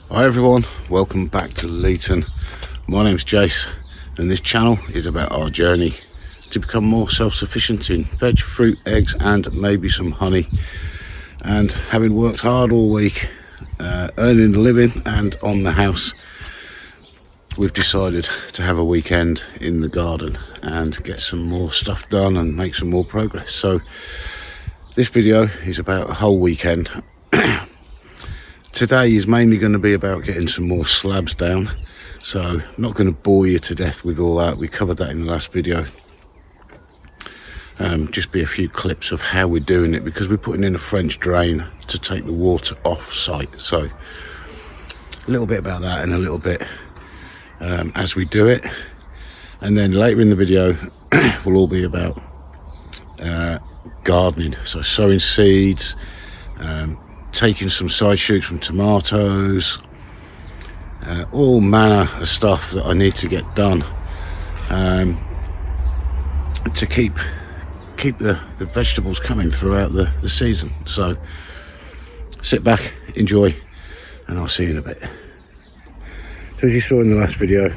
Hi everyone, welcome back to Leeton. My name's Jace and this channel is about our journey to become more self-sufficient in veg, fruit, eggs and maybe some honey. And having worked hard all week, earning a living and on the house, we've decided to have a weekend in the garden and get some more stuff done and make some more progress. So this video is about a whole weekend. Today is mainly going to be about getting some more slabs down, so I'm not going to bore you to death with all that. We covered that in the last video. Just be a few clips of how we're doing it, because we're putting in a French drain to take the water off site. So a little bit about that and a little bit as we do it, and then later in the video will all be about gardening, so sowing seeds, taking some side shoots from tomatoes, all manner of stuff that I need to get done to keep the vegetables coming throughout the season. So sit back, enjoy, and I'll see you in a bit. So as you saw in the last video,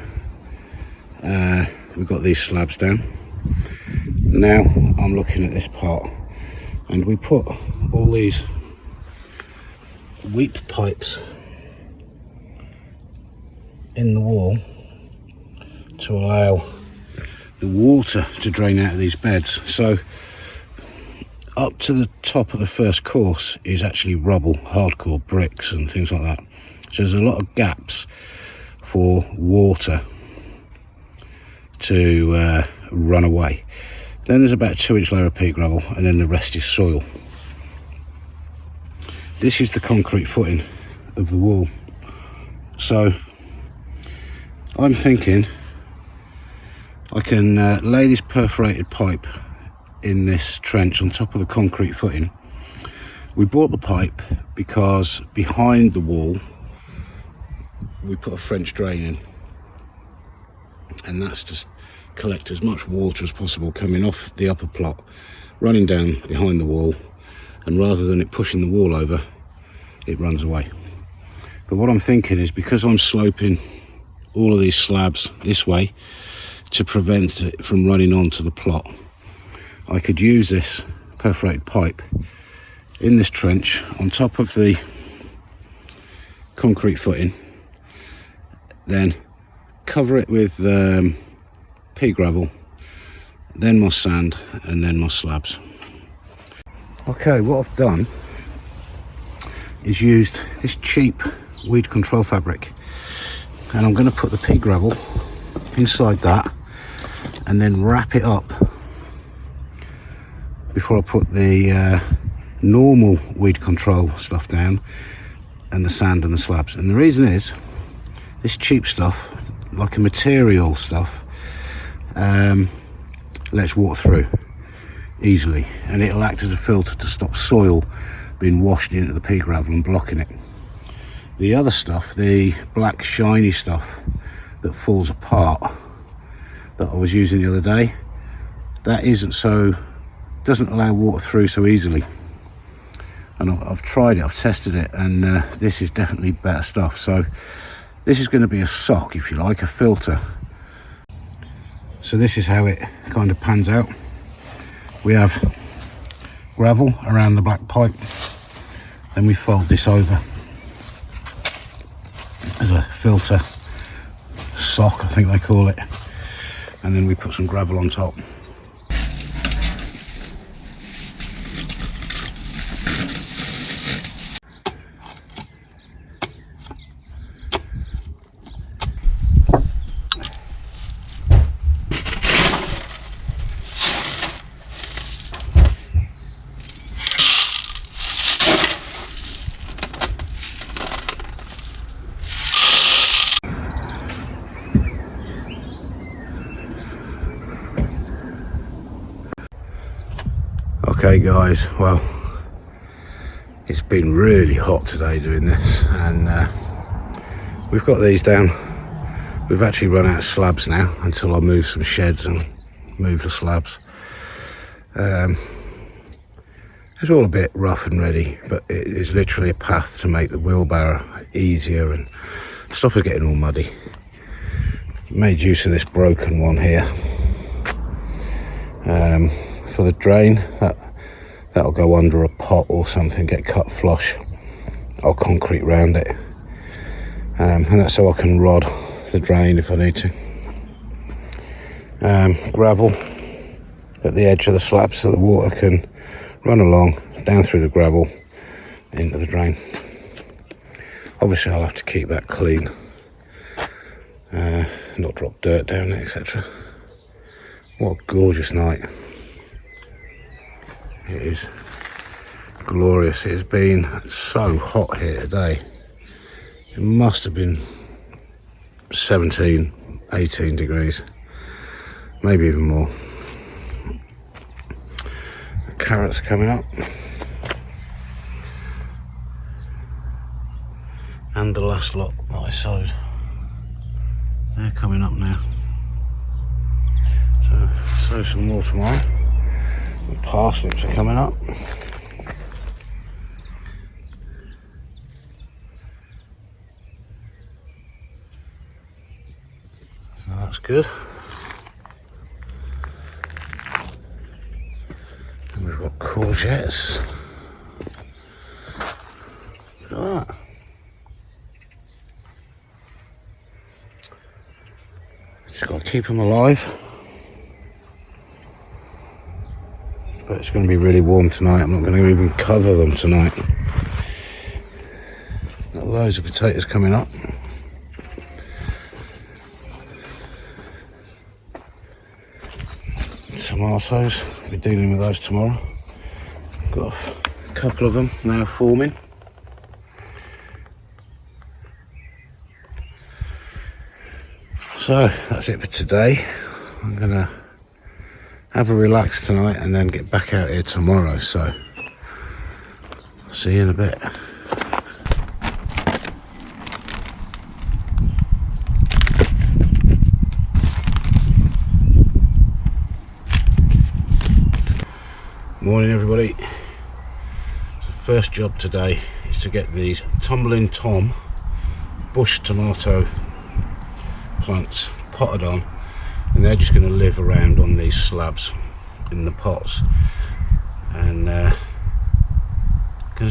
we've got these slabs down. Now I'm looking at this part, and we put all these weep pipes in the wall to allow the water to drain out of these beds. So up to the top of the first course is actually rubble, hardcore bricks and things like that. So there's a lot of gaps for water to run away. Then there's about a 2-inch layer of pea gravel, and then the rest is soil. This is the concrete footing of the wall. So I'm thinking I can lay this perforated pipe in this trench on top of the concrete footing. We bought the pipe because behind the wall we put a French drain in, and that's just collect as much water as possible coming off the upper plot, running down behind the wall, and rather than it pushing the wall over, it runs away. But what I'm thinking is, because I'm sloping all of these slabs this way to prevent it from running onto the plot, I could use this perforated pipe in this trench on top of the concrete footing, then cover it with pea gravel, then my sand, and then my slabs. Okay, what I've done is used this cheap weed control fabric, and I'm going to put the pea gravel inside that and then wrap it up before I put the normal weed control stuff down and the sand and the slabs. And the reason is, this cheap stuff, like a material stuff, lets water through easily, and it'll act as a filter to stop soil being washed into the pea gravel and blocking it. The other stuff, the black shiny stuff that falls apart that I was using the other day, that doesn't allow water through so easily. And I've tried it, I've tested it, and this is definitely better stuff. So this is going to be a sock, if you like, a filter. So this is how it kind of pans out. We have gravel around the black pipe, then we fold this over as a filter sock, I think they call it, and then we put some gravel on top. Okay guys, well, it's been really hot today doing this, and we've got these down. We've actually run out of slabs now until I move some sheds and move the slabs. It's all a bit rough and ready, but it is literally a path to make the wheelbarrow easier and stop us getting all muddy. Made use of this broken one here for the drain. That'll go under a pot or something, get cut flush. I'll concrete round it, and that's so I can rod the drain if I need to. Gravel at the edge of the slab so the water can run along, down through the gravel, into the drain. Obviously I'll have to keep that clean, not drop dirt down it, etc. What a gorgeous night. It is glorious. It has been so hot here today. It must have been 17, 18 degrees, maybe even more. The carrots are coming up, and the last lot that I sowed, they're coming up now. So sow some more tomorrow. The parsnips are coming up. So that's good. And we've got courgettes. Look at that. Just got to keep them alive. But it's going to be really warm tonight. I'm not going to even cover them tonight. Got loads of potatoes coming up. Tomatoes, we'll be dealing with those tomorrow. Got a couple of them now forming. So that's it for today. I'm going to have a relax tonight and then get back out here tomorrow, so see you in a bit. Morning everybody. So the first job today is to get these Tumbling Tom bush tomato plants potted on, and they're just going to live around on these slabs in the pots, and going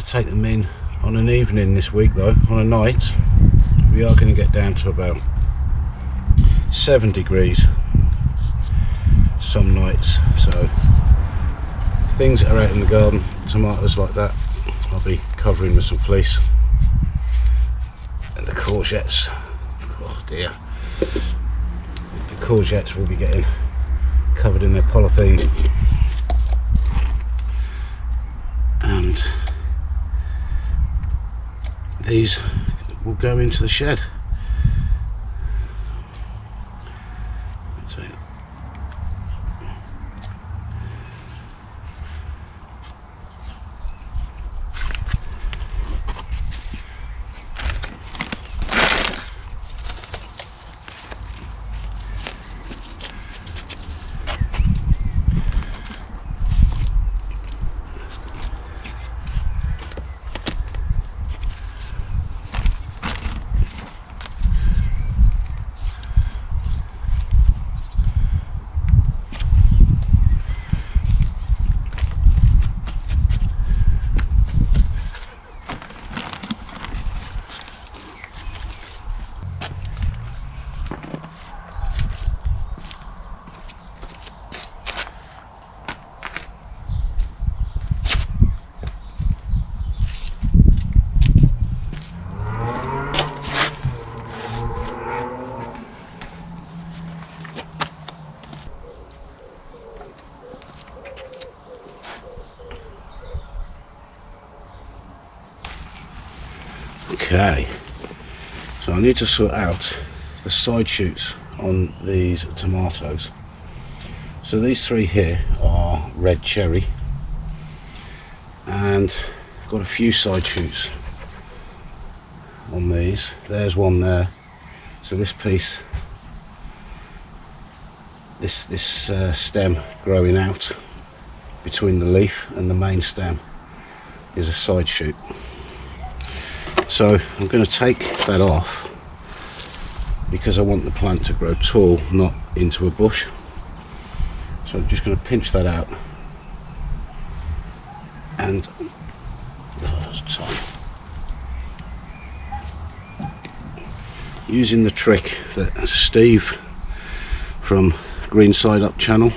to take them in on an evening this week though. On a night we are going to get down to about 7 degrees some nights, so things that are out in the garden, tomatoes like that, I'll be covering with some fleece, and the courgettes, oh dear, the courgettes will be getting covered in their polythene, and these will go into the shed. Okay, so I need to sort out the side shoots on these tomatoes. So these three here are red cherry, and I've got a few side shoots on these. There's one there. So this piece, this stem growing out between the leaf and the main stem, is a side shoot. So I'm going to take that off because I want the plant to grow tall, not into a bush. So I'm just going to pinch that out, and that's tight. Using the trick that Steve from Green Side Up channel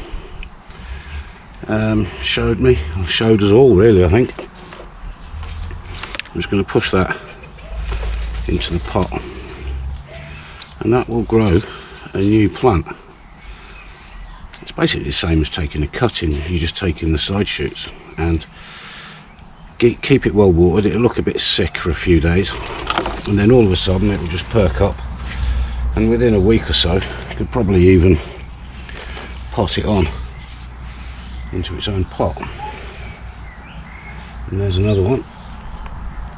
showed us all, really. I think I'm just going to push that into the pot, and that will grow a new plant. It's basically the same as taking a cutting. You're just taking the side shoots and keep it well watered. It'll look a bit sick for a few days, and then all of a sudden it will just perk up, and within a week or so you could probably even pot it on into its own pot. And there's another one,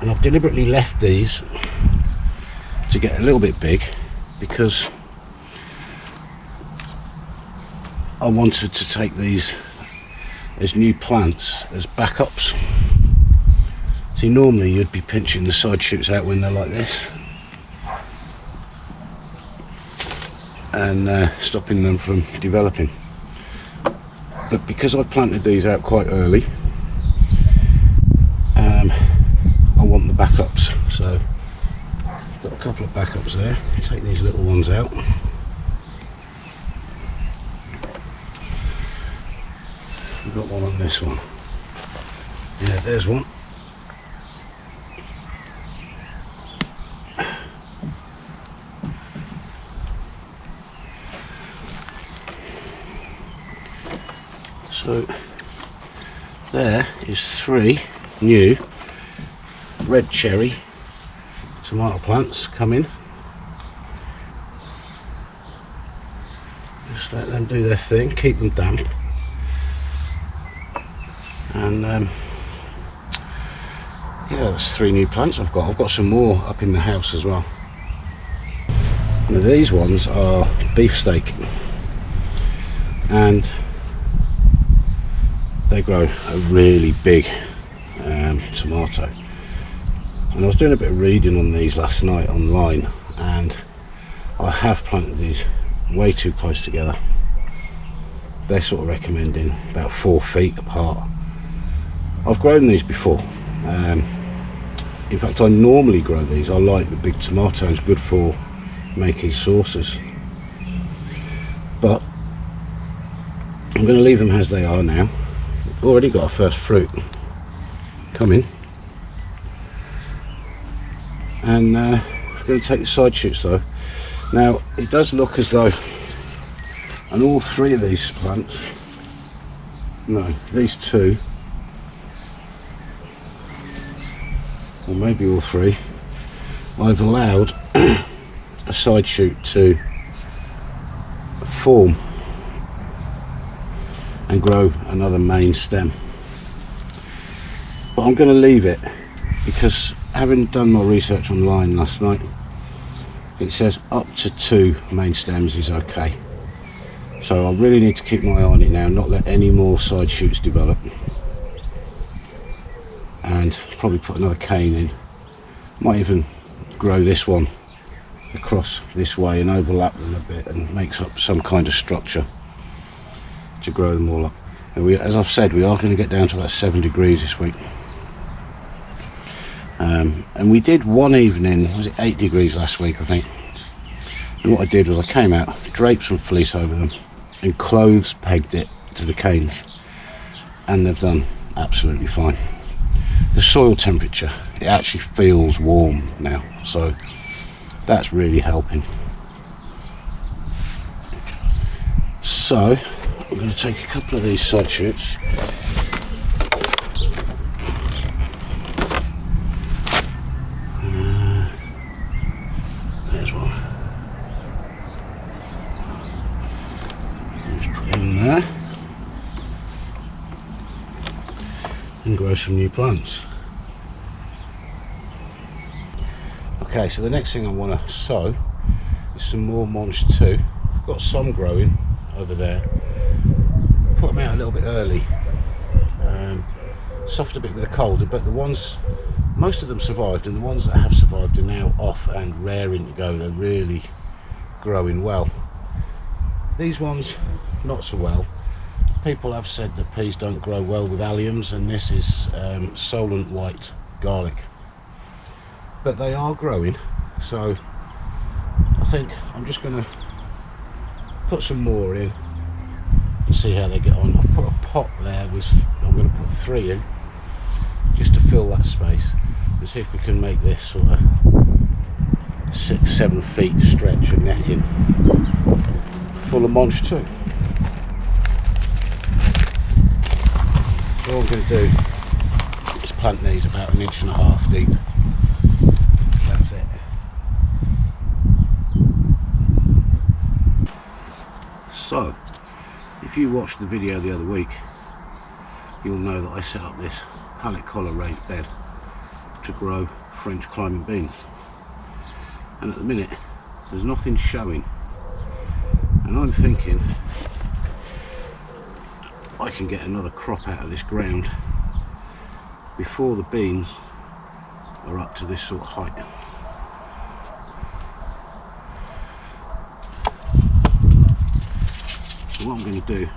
and I've deliberately left these to get a little bit big because I wanted to take these as new plants as backups. See, normally you'd be pinching the side shoots out when they're like this and stopping them from developing, but because I planted these out quite early, I want the backups. So I've got a couple of backups there. Take these little ones out. We've got one on this one. Yeah, there's one. So there is 3 new red cherry tomato plants coming. Just let them do their thing, keep them damp, and yeah, that's 3 new plants I've got some more up in the house as well. Now these ones are beefsteak, and they grow a really big tomato. And I was doing a bit of reading on these last night online, and I have planted these way too close together. They're sort of recommending about 4 feet apart. I've grown these before. In fact, I normally grow these. I like the big tomatoes, good for making sauces. But I'm going to leave them as they are now. We've already got our first fruit coming. And I'm going to take the side shoots though. Now it does look as though, and all 3 of these plants, no, these 2, or maybe all 3, I've allowed a side shoot to form and grow another main stem. But I'm going to leave it because, having done my research online last night, it says up to 2 main stems is okay. So I really need to keep my eye on it now, not let any more side shoots develop, and probably put another cane in. Might even grow this one across this way and overlap them a bit and make up some kind of structure to grow them all up. And as I've said, we are going to get down to about 7 degrees this week. And we did one evening, was it 8 degrees last week, I think. And what I did was I came out, draped some fleece over them, and clothes pegged it to the canes, and they've done absolutely fine. The soil temperature, it actually feels warm now, so that's really helping. So I'm going to take a couple of these side shoots. There's one. Just put him there and grow some new plants. Okay, so the next thing I want to sow is some more Monge 2. I've got some growing over there. Put them out a little bit early suffered a bit with the cold, but the ones, most of them survived, and the ones that have survived are now off and raring to go. They're really growing well. These ones, not so well. People have said that peas don't grow well with alliums, and this is Solent white garlic. But they are growing, so I think I'm just going to put some more in and see how they get on. I've put a pot there with, I'm going to put 3 in just to fill that space and see if we can make this sort of 6-7 feet stretch of netting full of mulch too. So all I'm going to do is plant these about 1.5 inches deep. That's it. So, if you watched the video the other week, you'll know that I set up this pallet collar raised bed to grow French climbing beans. And at the minute, there's nothing showing. And I'm thinking I can get another crop out of this ground before the beans are up to this sort of height. So what I'm going to do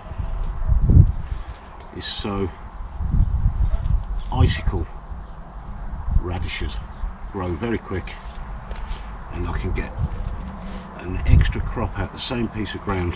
is sow icicle radishes, grow very quick, and I can get an extra crop out the same piece of ground.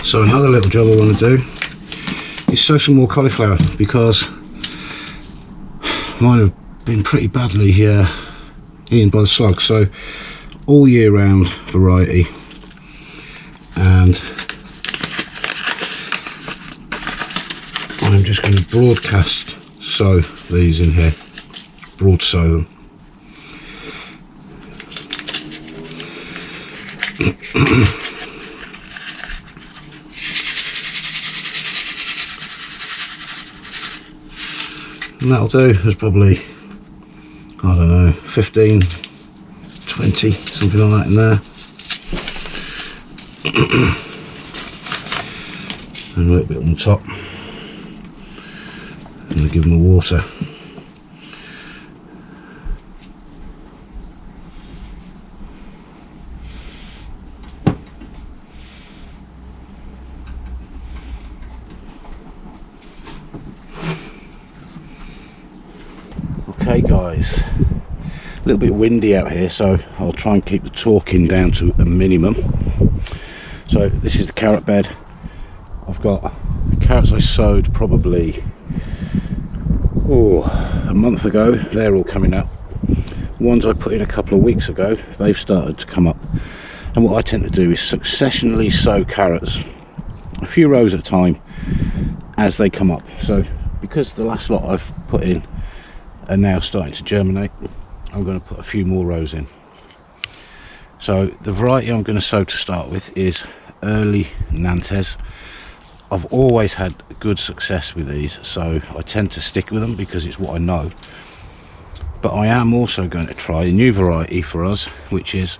So another little job I want to do is sow some more cauliflower, because mine have been pretty badly eaten by the slugs. So all year round variety, and I'm just going to broadcast sow these in here, broad sow them. And that'll do. There's probably, I don't know, 15, 20, something like that in there. And a little bit on the top. And I'll give them a water. Okay guys, a little bit windy out here, so I'll try and keep the talking down to a minimum. So this is the carrot bed. I've got carrots I sowed probably a month ago. They're all coming up. Ones I put in a couple of weeks ago, they've started to come up. And what I tend to do is successionally sow carrots a few rows at a time as they come up. So because the last lot I've put in are now starting to germinate, I'm going to put a few more rows in. So the variety I'm going to sow to start with is early Nantes. I've always had good success with these, so I tend to stick with them because it's what I know. But I am also going to try a new variety for us, which is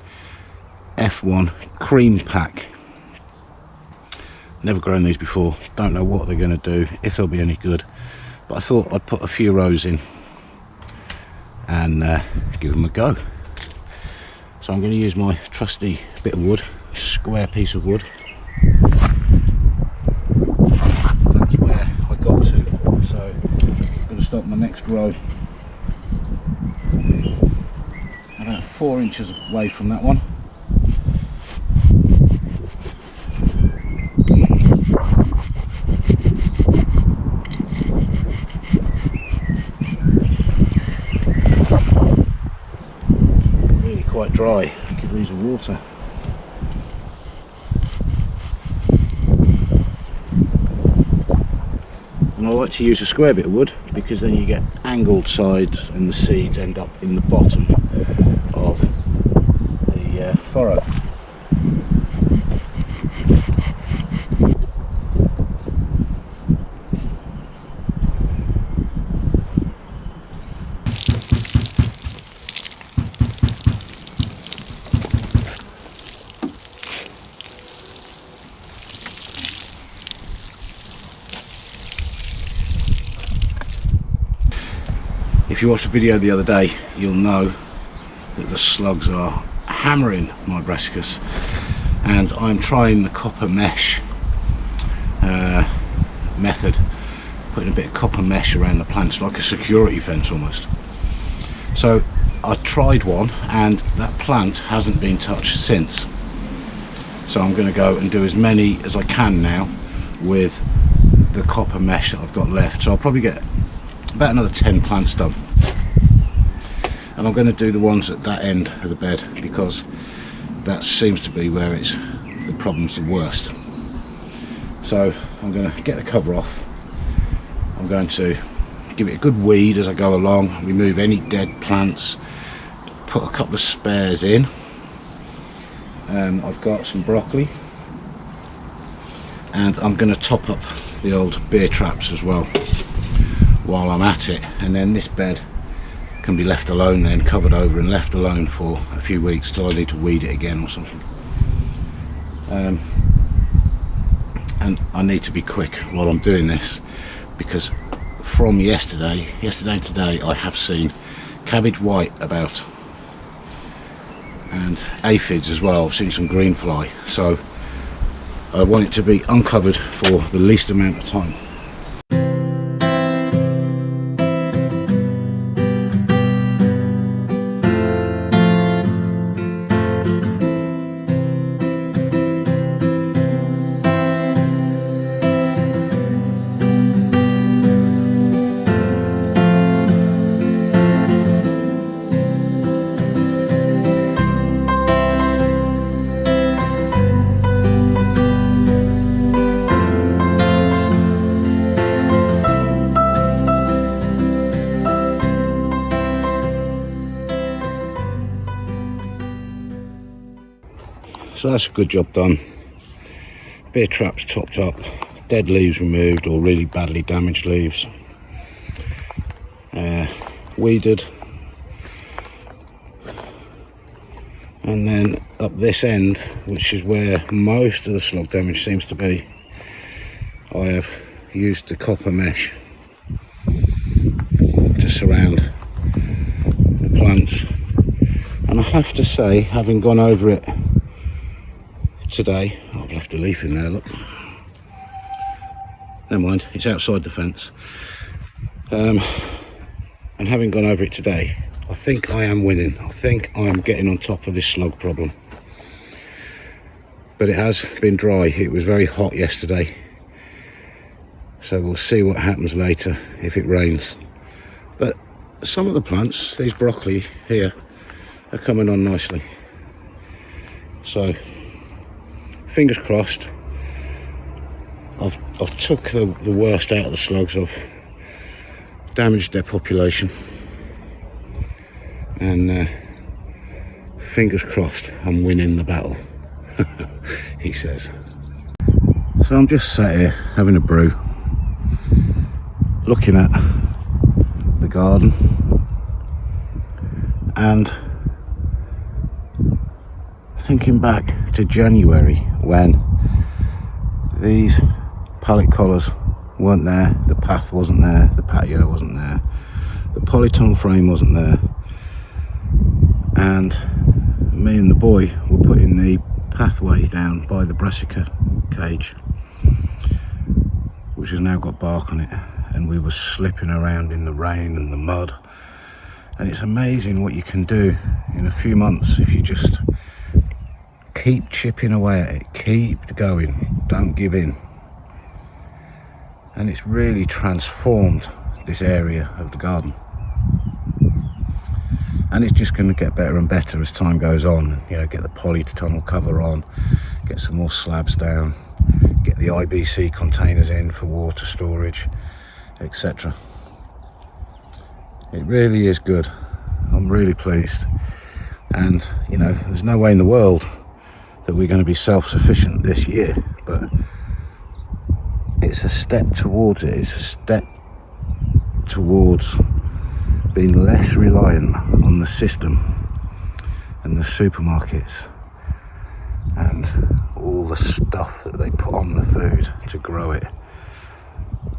F1 Cream Pack. Never grown these before, don't know what they're going to do, if they'll be any good, but I thought I'd put a few rows in and give them a go. So I'm going to use my trusty bit of wood, square piece of wood. That's where I got to, so I'm going to start my next row about 4 inches away from that one. dry, give these a water. And I like to use a square bit of wood because then you get angled sides and the seeds end up in the bottom of the furrow. If you watched the video the other day, you'll know that the slugs are hammering my brassicas, and I'm trying the copper mesh method, putting a bit of copper mesh around the plants like a security fence almost. So I tried one and that plant hasn't been touched since, so I'm going to go and do as many as I can now with the copper mesh that I've got left. So I'll probably get about another 10 plants done, and I'm going to do the ones at that end of the bed because that seems to be where the problem's the worst. So I'm going to get the cover off. I'm going to give it a good weed as I go along, remove any dead plants, put a couple of spares in. I've got some broccoli, and I'm going to top up the old beer traps as well while I'm at it, and then this bed can be left alone, then covered over and left alone for a few weeks till I need to weed it again or something. And I need to be quick while I'm doing this because from yesterday and today I have seen cabbage white about, and aphids as well. I've seen some green fly, so I want it to be uncovered for the least amount of time. So that's a good job done. Beer traps topped up, dead leaves removed or really badly damaged leaves, weeded, and then up this end, which is where most of the slug damage seems to be, I have used the copper mesh to surround the plants. And I have to say, having gone over it today, I've left a leaf in there, look, never mind, it's outside the fence, and having gone over it today, I think I am winning. I think I'm getting on top of this slug problem, but it has been dry. It was very hot yesterday, so we'll see what happens later if it rains. But some of the plants, these broccoli here, are coming on nicely, so fingers crossed. I've took the worst out of the slugs. I've damaged their population, and fingers crossed I'm winning the battle, he says. So I'm just sat here having a brew, looking at the garden, and thinking back to January when these pallet collars weren't there, the path wasn't there, the patio wasn't there, the polytunnel frame wasn't there, and me and the boy were putting the pathway down by the brassica cage, which has now got bark on it, and we were slipping around in the rain and the mud. And it's amazing what you can do in a few months if you just keep chipping away at it, keep going, don't give in. And it's really transformed this area of the garden. and it's just going to get better and better as time goes on. You know, get the polytunnel cover on, get some more slabs down, get the IBC containers in for water storage, etc. It really is good. I'm really pleased, and you know, there's no way in the world that we're going to be self-sufficient this year, but it's a step towards it. It's a step towards being less reliant on the system and the supermarkets and all the stuff that they put on the food to grow it,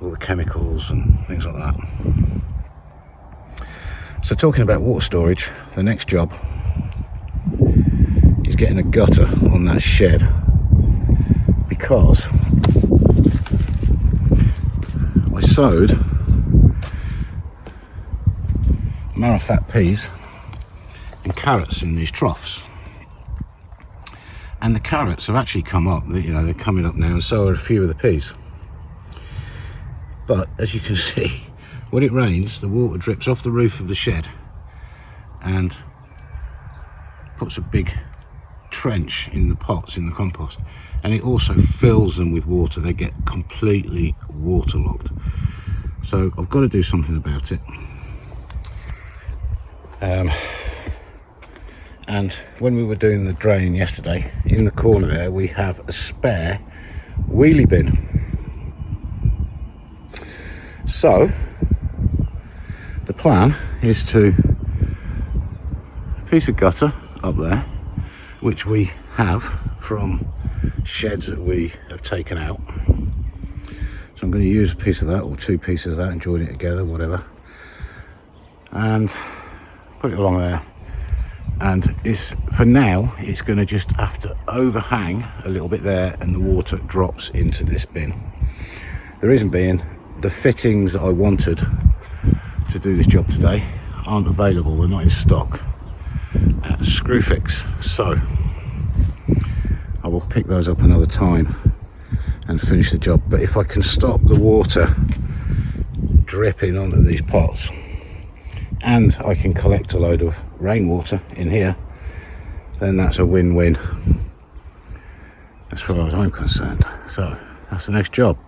all the chemicals and things like that. So talking about water storage, the next job is getting a gutter on that shed, because I sowed marrowfat peas and carrots in these troughs, and the carrots have actually come up. You know, they're coming up now, and so are a few of the peas. But as you can see, when it rains, the water drips off the roof of the shed and puts a big trench in the pots in the compost, and it also fills them with water. They get completely waterlogged. So I've got to do something about it. And when we were doing the drain yesterday, in the corner there we have a spare wheelie bin. So the plan is to piece of gutter up there, which we have from sheds that we have taken out. So I'm going to use a piece of that, or two pieces of that, and join it together, whatever, and put it along there. And it's, for now, it's going to just have to overhang a little bit there, and the water drops into this bin. The reason being, the fittings I wanted to do this job today aren't available. They're not in stock at Screwfix, so I will pick those up another time and finish the job. But if I can stop the water dripping onto these pots, and I can collect a load of rainwater in here, then that's a win-win as far as I'm concerned. So that's the next job.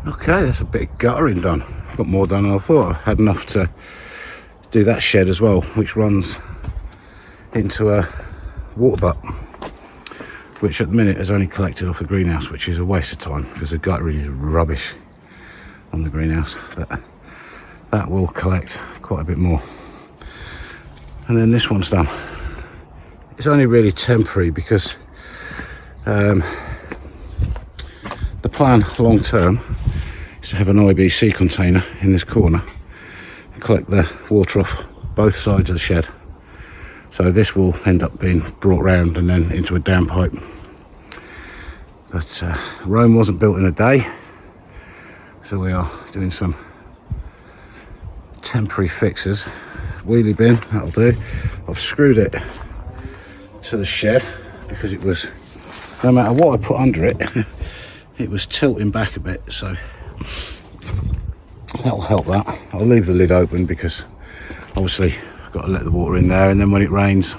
Okay, that's a bit of guttering done. I've got more done than I thought. I had enough to do that shed as well, which runs into a water butt, which at the minute has only collected off the greenhouse, which is a waste of time because the guttering is rubbish on the greenhouse, but that will collect quite a bit more. And then this one's done. It's only really temporary because the plan long term is to have an IBC container in this corner and collect the water off both sides of the shed. So this will end up being brought round and then into a dam pipe. But Rome wasn't built in a day, so we are doing some temporary fixes. Wheelie bin, that'll do. I've screwed it to the shed because it was, no matter what I put under it, it was tilting back a bit, so that'll help that. I'll leave the lid open because obviously I've got to let the water in there, and then when it rains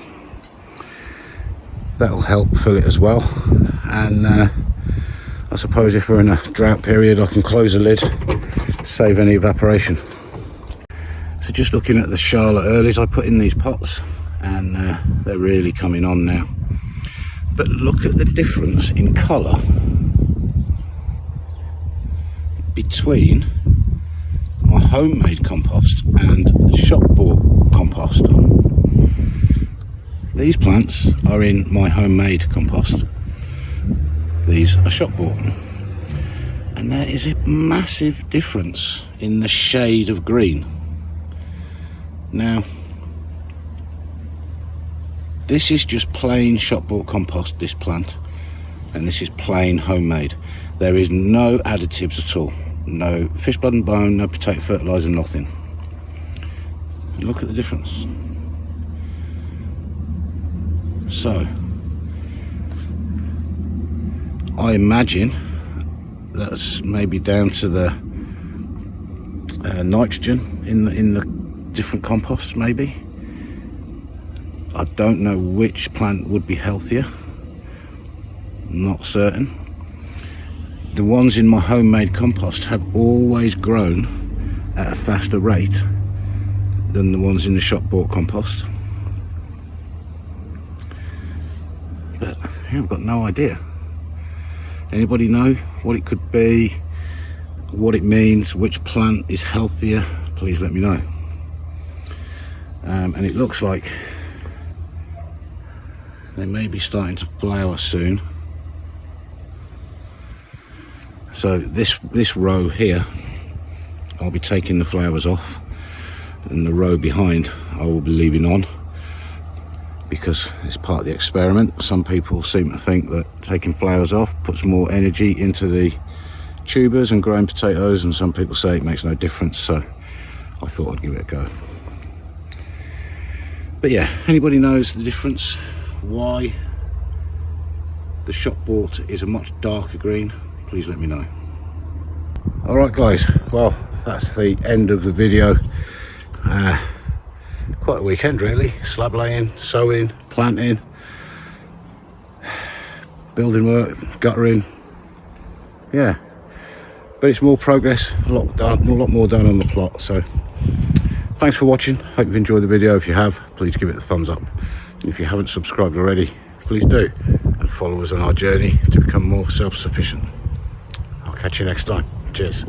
that'll help fill it as well. And I suppose if we're in a drought period I can close the lid, save any evaporation. So just looking at the Charlotte earlies I put in these pots, and they're really coming on now. But look at the difference in colour between my homemade compost and the shop bought compost. These plants are in my homemade compost. These are shop bought. And there is a massive difference in the shade of green. Now, this is just plain shop bought compost, this plant, and this is plain homemade. There is no additives at all. No fish blood and bone, no potato fertiliser, nothing. And look at the difference. So, I imagine that's maybe down to the nitrogen in the different composts, maybe. I don't know which plant would be healthier, not certain. The ones in my homemade compost have always grown at a faster rate than the ones in the shop bought compost. But yeah, I've got no idea. Anybody know what it could be, what it means, which plant is healthier? Please let me know. And it looks like they may be starting to flower soon. So this row here, I'll be taking the flowers off, and the row behind I will be leaving on because it's part of the experiment. Some people seem to think that taking flowers off puts more energy into the tubers and growing potatoes, and some people say it makes no difference, so I thought I'd give it a go. But yeah, anybody knows the difference, why the shop bought is a much darker green, please let me know. Alright guys, well that's the end of the video. Quite a weekend really. Slab laying, sowing, planting, building work, guttering, yeah, but it's more progress, a lot more done on the plot. So thanks for watching, hope you've enjoyed the video. If you have, please give it a thumbs up, and if you haven't subscribed already, please do, and follow us on our journey to become more self-sufficient. I'll catch you next time. Cheers.